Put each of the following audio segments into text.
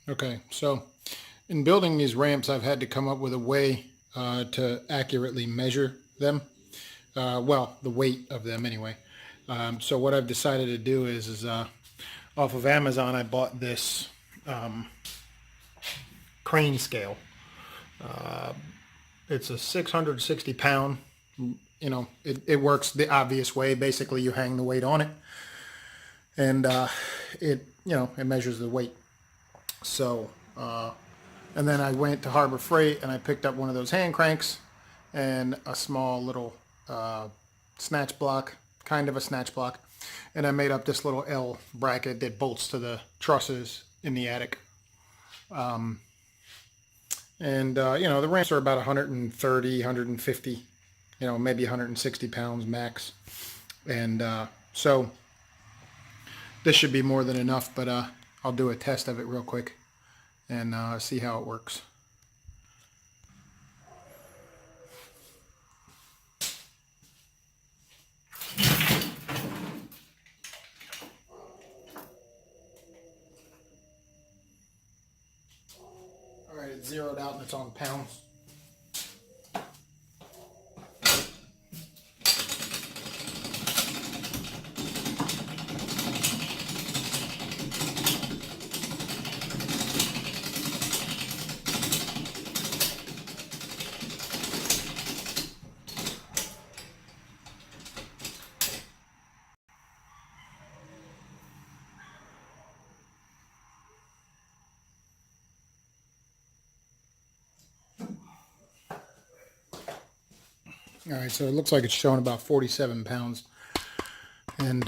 Okay, so in building these ramps, I've had to come up with a way to accurately measure them. Well, the weight of them anyway. So what I've decided to do is off of Amazon, I bought this crane scale. It's a 660 pound. You know, it works the obvious way. Basically, you hang the weight on it, and it measures the weight. So, and then I went to Harbor Freight and I picked up one of those hand cranks and a small little snatch block, kind of a snatch block, and I made up this little L bracket that bolts to the trusses in the attic. The ramps are about 130, 150, maybe 160 pounds max. And so this should be more than enough, but I'll do a test of it real quick and see how it works. All right, it's zeroed out and it's on pounds. All right, so it looks like it's showing about 47 pounds, and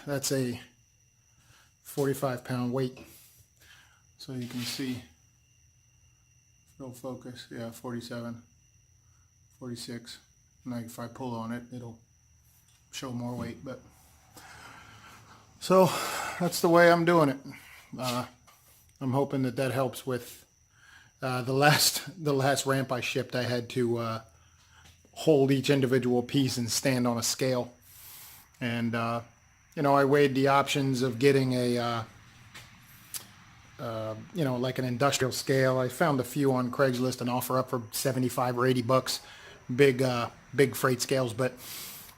that's a 45-pound weight. So you can see, it'll focus, yeah, 47, 46. And like if I pull on it, it'll show more weight. But so that's the way I'm doing it. I'm hoping that helps with the last ramp I shipped. I had to hold each individual piece and stand on a scale, and I weighed the options of getting a like an industrial scale. I found a few on Craigslist, an offer up for 75 or 80 bucks, big freight scales, but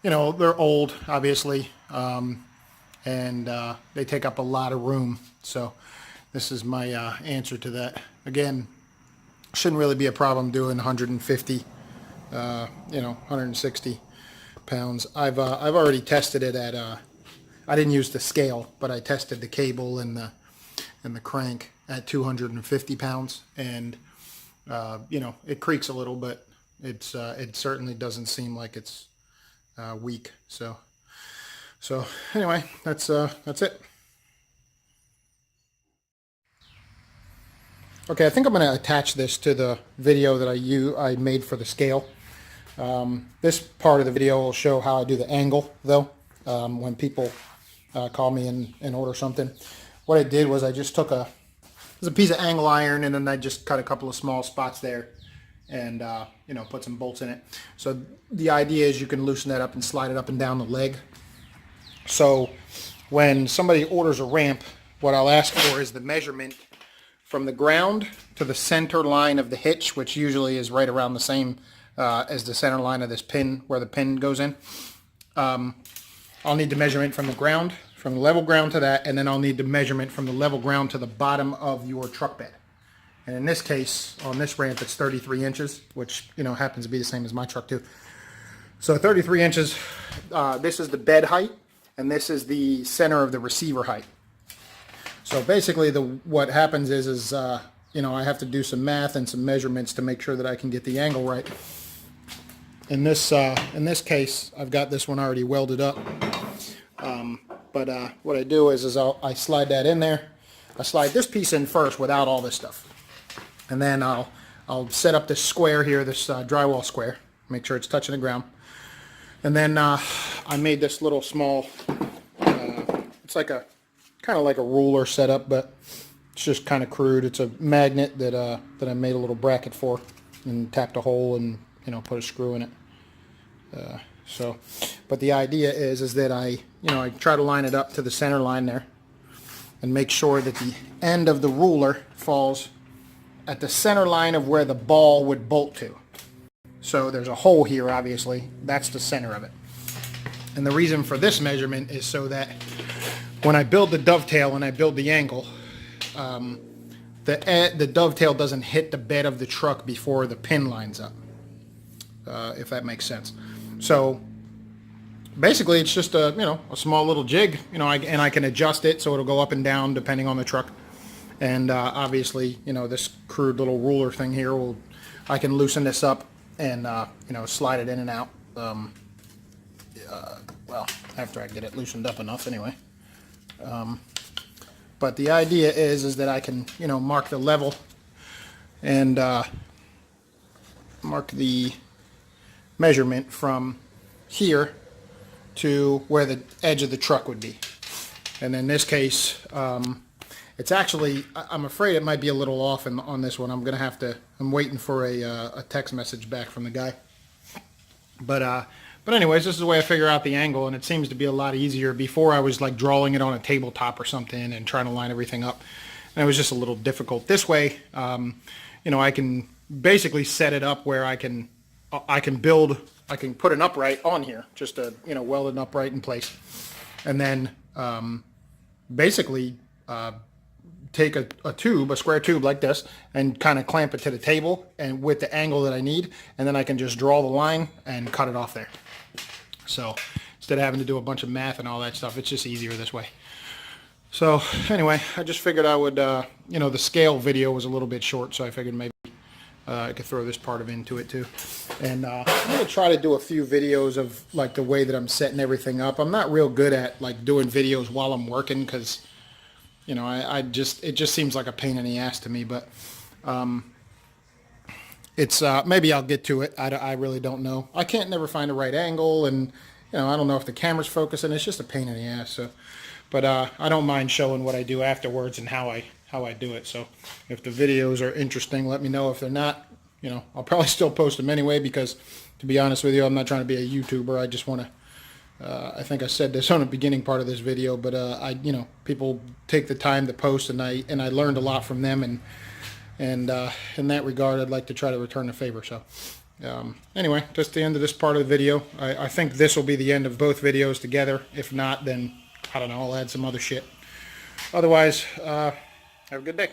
they're old, obviously, and they take up a lot of room. So this is my answer to that. Again, shouldn't really be a problem doing 150 160 pounds. I've already tested it at I didn't use the scale, but I tested the cable and the crank at 250 pounds, and it creaks a little, but it certainly doesn't seem like it's weak. So anyway, that's it. Okay, I think I'm going to attach this to the video that I made for the scale. This part of the video will show how I do the angle, though, when people call me and order something. What I did was I just took a piece of angle iron, and then I just cut a couple of small spots there and, put some bolts in it. So the idea is you can loosen that up and slide it up and down the leg. So when somebody orders a ramp, what I'll ask for is the measurement from the ground to the center line of the hitch, which usually is right around the same as the center line of this pin where the pin goes in. I'll need the measurement from the ground, from the level ground to that, and then I'll need the measurement from the level ground to the bottom of your truck bed. And in this case, on this ramp, it's 33 inches, which happens to be the same as my truck too. So 33 inches, this is the bed height, and this is the center of the receiver height. So basically, what happens is I have to do some math and some measurements to make sure that I can get the angle right. In this case, I've got this one already welded up. But what I do is I slide that in there. I slide this piece in first without all this stuff, and then I'll set up this square here, this drywall square. Make sure it's touching the ground, and then I made this little small. It's like kind of like a ruler setup, but it's just kind of crude. It's a magnet that I made a little bracket for, and tapped a hole and put a screw in it. But the idea is that I try to line it up to the center line there, and make sure that the end of the ruler falls at the center line of where the ball would bolt to. So there's a hole here, obviously. That's the center of it. And the reason for this measurement is so that when I build the dovetail and I build the angle, the dovetail doesn't hit the bed of the truck before the pin lines up, if that makes sense. So basically it's just a small little jig, and I can adjust it so it'll go up and down depending on the truck. And obviously, this crude little ruler thing here I can loosen this up and slide it in and out. Well, after I get it loosened up enough anyway. But the idea is that I can, mark the level and mark the measurement from here to where the edge of the truck would be. And in this case, it's actually, I'm afraid it might be a little off on this one. I'm waiting for a text message back from the guy. But anyways, this is the way I figure out the angle, and it seems to be a lot easier. Before I was like drawing it on a tabletop or something and trying to line everything up, and it was just a little difficult. This way, I can basically set it up where I can put an upright on here, just to weld an upright in place, and then basically take a square tube like this and kind of clamp it to the table and with the angle that I need, and then I can just draw the line and cut it off there. So instead of having to do a bunch of math and all that stuff, it's just easier this way. So anyway, I just figured I would, the scale video was a little bit short, so I figured maybe I could throw this part into it too. And I'm going to try to do a few videos of like the way that I'm setting everything up. I'm not real good at like doing videos while I'm working because it just seems like a pain in the ass to me, but it's maybe I'll get to it. I really don't know. I can't never find the right angle, and I don't know if the camera's focusing. It's just a pain in the ass. So, but I don't mind showing what I do afterwards and how I do it. So if the videos are interesting, let me know. If they're not, I'll probably still post them anyway, because to be honest with you, I'm not trying to be a YouTuber. I just want to. I think I said this on the beginning part of this video, but people take the time to post, and I learned a lot from them, and in that regard, I'd like to try to return the favor. So anyway, just the end of this part of the video. I think this will be the end of both videos together. If not, then I don't know, I'll add some other shit. Otherwise, have a good day.